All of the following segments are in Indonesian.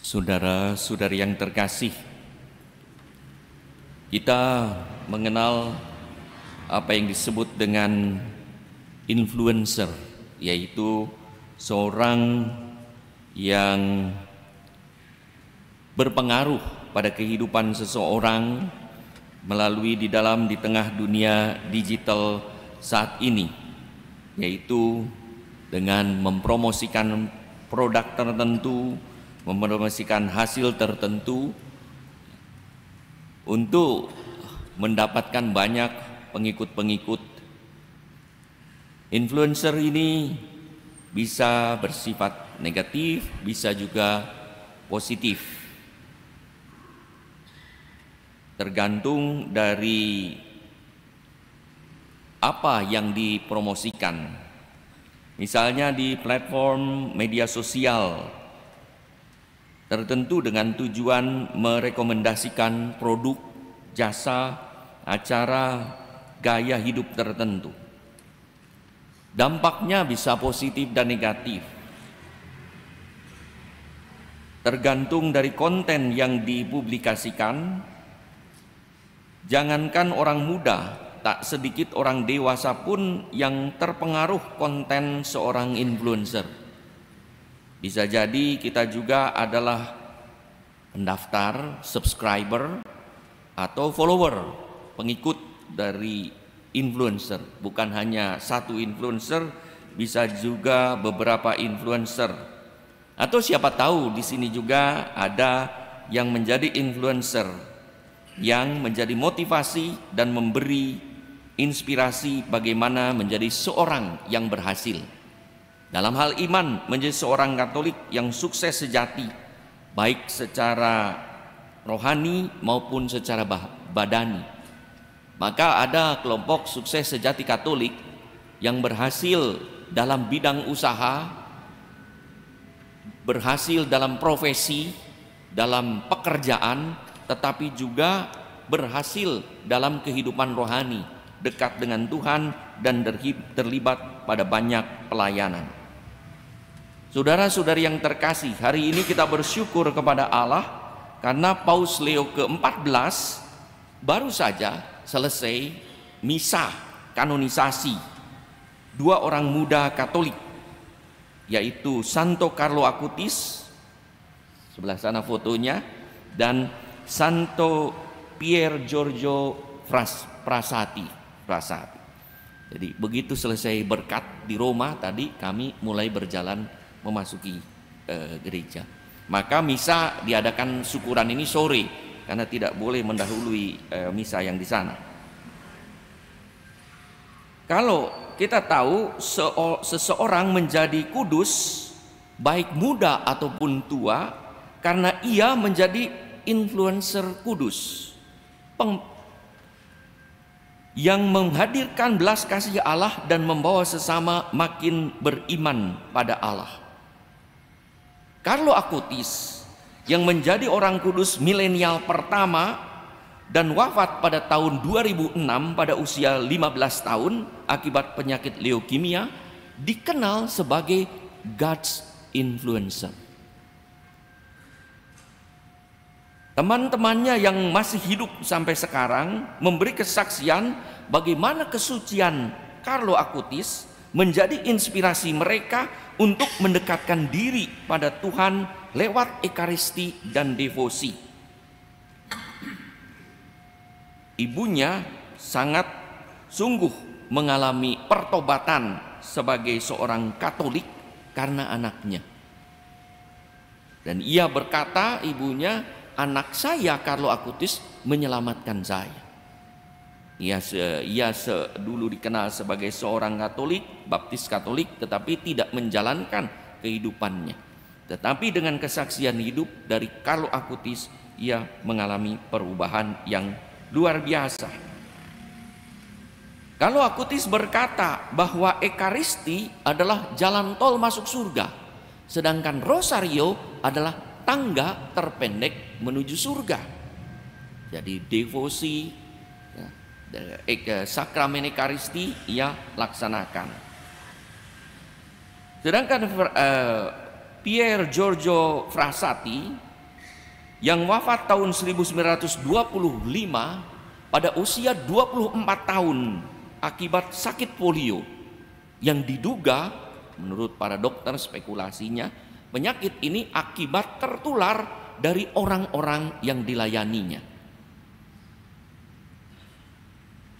Saudara-saudari yang terkasih, kita mengenal apa yang disebut dengan influencer, yaitu seorang yang berpengaruh pada kehidupan seseorang melalui di tengah dunia digital saat ini, yaitu dengan mempromosikan produk tertentu, mempromosikan hasil tertentu untuk mendapatkan banyak pengikut-pengikut. Influencer ini bisa bersifat negatif, bisa juga positif, tergantung dari apa yang dipromosikan. Misalnya di platform media sosial tertentu dengan tujuan merekomendasikan produk, jasa, acara, gaya hidup tertentu. Dampaknya bisa positif dan negatif, tergantung dari konten yang dipublikasikan. Jangankan orang muda, tak sedikit orang dewasa pun yang terpengaruh konten seorang influencer. Bisa jadi kita juga adalah pendaftar, subscriber, atau follower, pengikut dari influencer. Bukan hanya satu influencer, bisa juga beberapa influencer. Atau siapa tahu di sini juga ada yang menjadi influencer, yang menjadi motivasi dan memberi inspirasi bagaimana menjadi seorang yang berhasil. Dalam hal iman, menjadi seorang Katolik yang sukses sejati, baik secara rohani maupun secara badani. Maka ada kelompok sukses sejati Katolik yang berhasil dalam bidang usaha, berhasil dalam profesi, dalam pekerjaan, tetapi juga berhasil dalam kehidupan rohani, dekat dengan Tuhan dan terlibat pada banyak pelayanan. Saudara-saudari yang terkasih, hari ini kita bersyukur kepada Allah karena Paus Leo ke-14 baru saja selesai misa kanonisasi dua orang muda Katolik, yaitu Santo Carlo Acutis, sebelah sana fotonya, dan Santo Pier Giorgio Frassati. Jadi begitu selesai berkat di Roma tadi, kami mulai berjalan memasuki gereja. Maka misa diadakan syukuran ini sore karena tidak boleh mendahului misa yang di sana. Kalau kita tahu seseorang menjadi kudus, baik muda ataupun tua, karena ia menjadi influencer kudus yang menghadirkan belas kasih Allah dan membawa sesama makin beriman pada Allah. Carlo Acutis yang menjadi orang kudus milenial pertama dan wafat pada tahun 2006 pada usia 15 tahun akibat penyakit leukemia, dikenal sebagai God's influencer. Teman-temannya yang masih hidup sampai sekarang memberi kesaksian bagaimana kesucian Carlo Acutis menjadi inspirasi mereka untuk mendekatkan diri pada Tuhan lewat ekaristi dan devosi. Ibunya sangat sungguh mengalami pertobatan sebagai seorang Katolik karena anaknya. Dan ia berkata, ibunya, anak saya Carlo Acutis menyelamatkan saya. Ia dulu dikenal sebagai seorang Katolik, Baptis Katolik, tetapi tidak menjalankan kehidupannya. Tetapi dengan kesaksian hidup dari Carlo Acutis, ia mengalami perubahan yang luar biasa. Carlo Acutis berkata bahwa ekaristi adalah jalan tol masuk surga, sedangkan rosario adalah tangga terpendek menuju surga. Jadi devosi, sakramen ekaristi ia laksanakan. Sedangkan Pier Giorgio Frassati yang wafat tahun 1925 pada usia 24 tahun akibat sakit polio yang diduga menurut para dokter spekulasinya penyakit ini akibat tertular dari orang-orang yang dilayaninya.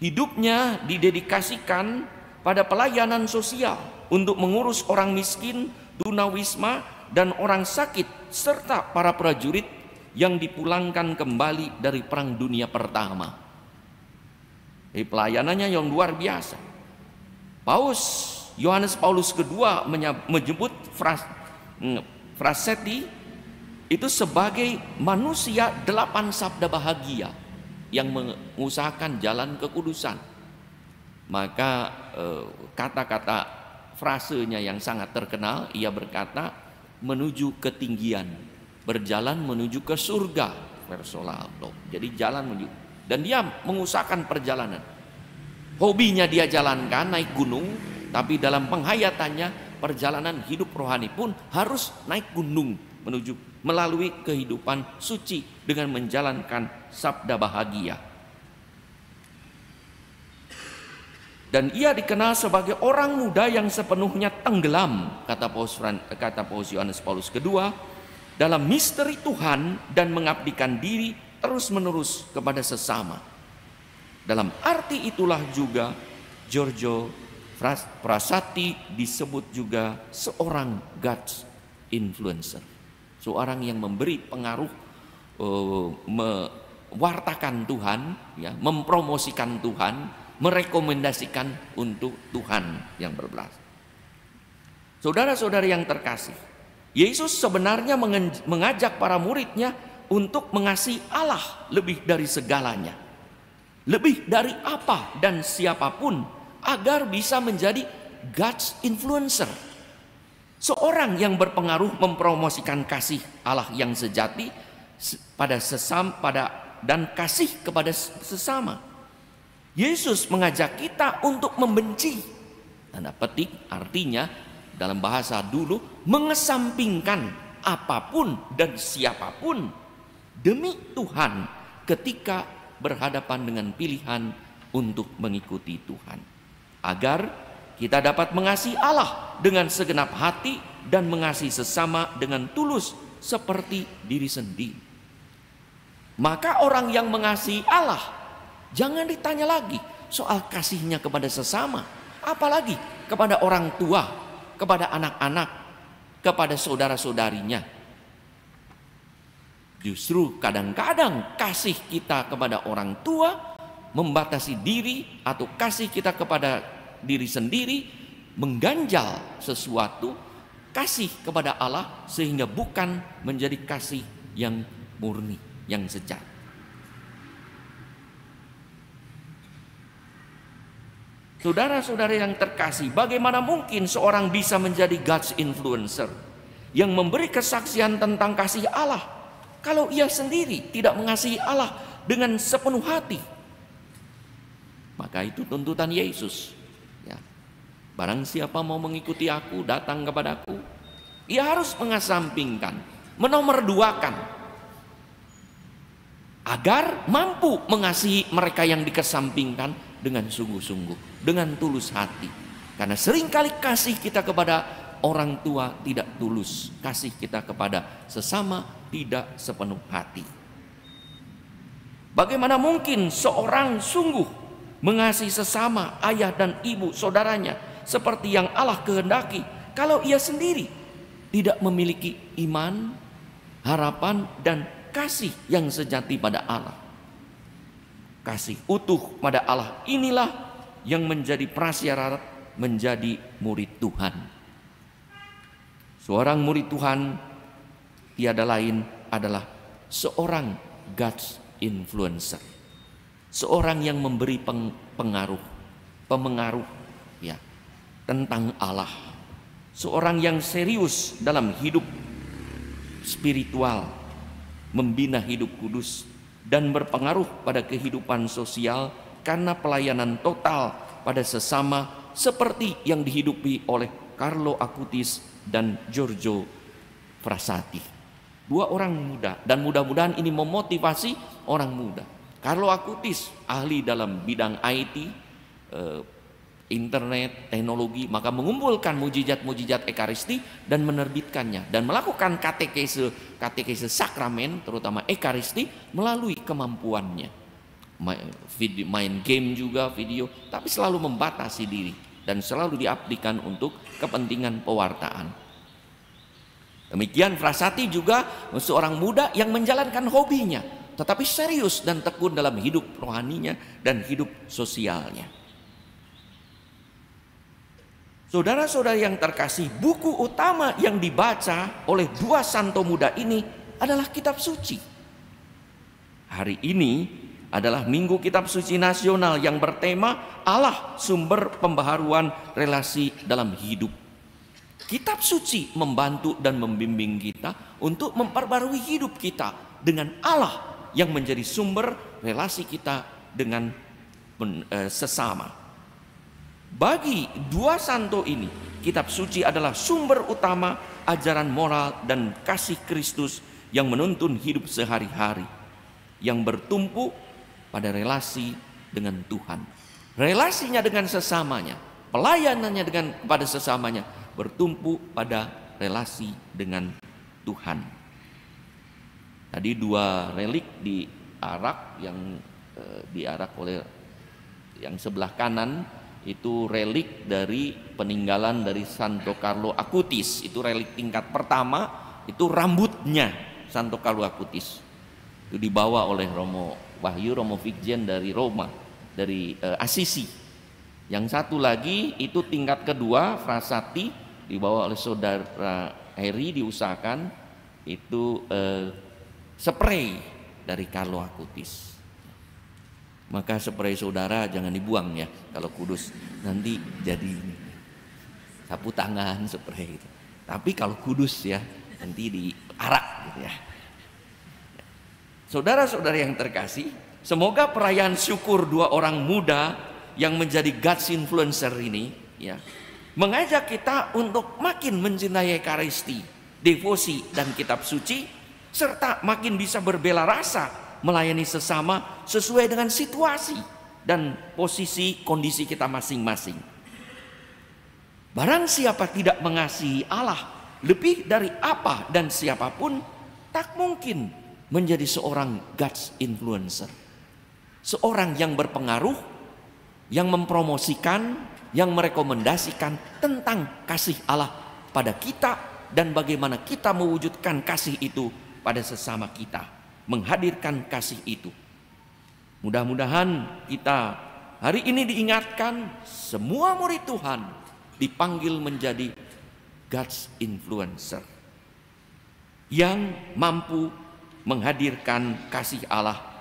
Hidupnya didedikasikan pada pelayanan sosial untuk mengurus orang miskin, tunawisma, dan orang sakit serta para prajurit yang dipulangkan kembali dari Perang Dunia Pertama. Pelayanannya yang luar biasa. Yohanes Paulus II menyebut Frasetti itu sebagai manusia 8 sabda bahagia yang mengusahakan jalan kekudusan. Maka kata-kata frasenya yang sangat terkenal, ia berkata menuju ketinggian, berjalan menuju ke surga, verso lato. Jadi jalan menuju, dan dia mengusahakan perjalanan. Hobinya dia jalankan naik gunung, tapi dalam penghayatannya perjalanan hidup rohani pun harus naik gunung menuju melalui kehidupan suci dengan menjalankan sabda bahagia. Dan ia dikenal sebagai orang muda yang sepenuhnya tenggelam, kata Paus Yohanes Paulus II, dalam misteri Tuhan dan mengabdikan diri terus-menerus kepada sesama. Dalam arti itulah juga Giorgio Frassati disebut juga seorang God's influencer, seorang yang memberi pengaruh, mewartakan Tuhan, ya, mempromosikan Tuhan, merekomendasikan untuk Tuhan yang berbelas. Saudara-saudari yang terkasih, Yesus sebenarnya mengajak para muridnya untuk mengasihi Allah lebih dari segalanya, lebih dari apa dan siapapun, agar bisa menjadi God's influencer, seorang yang berpengaruh mempromosikan kasih Allah yang sejati pada sesama, dan kasih kepada sesama. Yesus mengajak kita untuk membenci, tanda petik artinya dalam bahasa dulu mengesampingkan apapun dan siapapun demi Tuhan ketika berhadapan dengan pilihan untuk mengikuti Tuhan, agar kita dapat mengasihi Allah dengan segenap hati dan mengasihi sesama dengan tulus seperti diri sendiri. Maka orang yang mengasihi Allah, jangan ditanya lagi soal kasihnya kepada sesama, apalagi kepada orang tua, kepada anak-anak, kepada saudara-saudarinya. Justru kadang-kadang kasih kita kepada orang tua membatasi diri, atau kasih kita kepada diri sendiri mengganjal sesuatu kasih kepada Allah, sehingga bukan menjadi kasih yang murni, yang sejati. Saudara-saudara yang terkasih, bagaimana mungkin seorang bisa menjadi God's influencer yang memberi kesaksian tentang kasih Allah kalau ia sendiri tidak mengasihi Allah dengan sepenuh hati? Maka itu tuntutan Yesus, ya. Barang siapa mau mengikuti aku, datang kepadaku, ia harus mengesampingkan, menomorduakan, agar mampu mengasihi mereka yang dikesampingkan dengan sungguh-sungguh, dengan tulus hati. Karena seringkali kasih kita kepada orang tua tidak tulus, kasih kita kepada sesama tidak sepenuh hati. Bagaimana mungkin seorang sungguh mengasihi sesama, ayah dan ibu, saudaranya, seperti yang Allah kehendaki, kalau ia sendiri tidak memiliki iman, harapan, dan kasih yang sejati pada Allah? Kasih utuh pada Allah inilah yang menjadi prasyarat menjadi murid Tuhan. Seorang murid Tuhan tiada lain adalah seorang God's influencer, seorang yang memberi pemengaruh ya tentang Allah, seorang yang serius dalam hidup spiritual, membina hidup kudus, dan berpengaruh pada kehidupan sosial karena pelayanan total pada sesama seperti yang dihidupi oleh Carlo Acutis dan Giorgio Frassati. Dua orang muda, dan mudah-mudahan ini memotivasi orang muda. Carlo Acutis, ahli dalam bidang IT, internet, teknologi, maka mengumpulkan mujizat-mujizat Ekaristi dan menerbitkannya dan melakukan katekese sakramen, terutama Ekaristi, melalui kemampuannya. Main game juga, video, tapi selalu membatasi diri dan selalu diaplikasikan untuk kepentingan pewartaan. Demikian Frassati juga seorang muda yang menjalankan hobinya, tetapi serius dan tekun dalam hidup rohaninya dan hidup sosialnya. Saudara-saudara yang terkasih, buku utama yang dibaca oleh dua santo muda ini adalah kitab suci. Hari ini adalah Minggu Kitab Suci Nasional yang bertema Allah sumber pembaharuan relasi dalam hidup. Kitab suci membantu dan membimbing kita untuk memperbarui hidup kita dengan Allah yang menjadi sumber relasi kita dengan sesama. Bagi dua santo ini, kitab suci adalah sumber utama ajaran moral dan kasih Kristus yang menuntun hidup sehari-hari, yang bertumpu pada relasi dengan Tuhan. Relasinya dengan sesamanya, pelayanannya kepada sesamanya bertumpu pada relasi dengan Tuhan. Tadi dua relik diarak, yang diarak oleh yang sebelah kanan itu relik dari peninggalan dari Santo Carlo Acutis. Itu relik tingkat pertama, itu rambutnya Santo Carlo Acutis. Itu dibawa oleh Romo Wahyu, Romo Vigien dari Roma, dari Assisi. Yang satu lagi itu tingkat kedua, Frassati, dibawa oleh saudara Heri, diusahakan itu spray dari Carlo Acutis. Maka spray saudara jangan dibuang ya, kalau kudus nanti jadi sapu tangan spray itu. Tapi kalau kudus ya nanti diarak gitu ya. Saudara-saudara yang terkasih, semoga perayaan syukur dua orang muda yang menjadi God's influencer ini ya mengajak kita untuk makin mencintai Ekaristi, devosi dan kitab suci, serta makin bisa berbela rasa melayani sesama sesuai dengan situasi dan posisi kondisi kita masing-masing. Barang siapa tidak mengasihi Allah lebih dari apa dan siapapun, tak mungkin menjadi seorang God's influencer. Seorang yang berpengaruh, yang mempromosikan, yang merekomendasikan tentang kasih Allah pada kita dan bagaimana kita mewujudkan kasih itu pada sesama kita, menghadirkan kasih itu. Mudah-mudahan kita hari ini diingatkan semua murid Tuhan dipanggil menjadi God's influencer yang mampu menghadirkan kasih Allah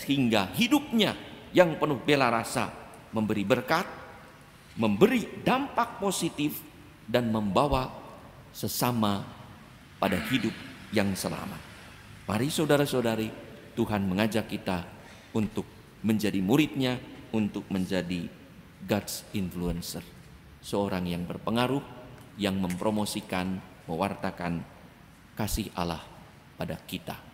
sehingga hidupnya yang penuh bela rasa memberi berkat, memberi dampak positif dan membawa sesama pada hidup yang selamat. Mari saudara-saudari, Tuhan mengajak kita untuk menjadi muridnya, untuk menjadi God's influencer. Seorang yang berpengaruh, yang mempromosikan, mewartakan kasih Allah pada kita.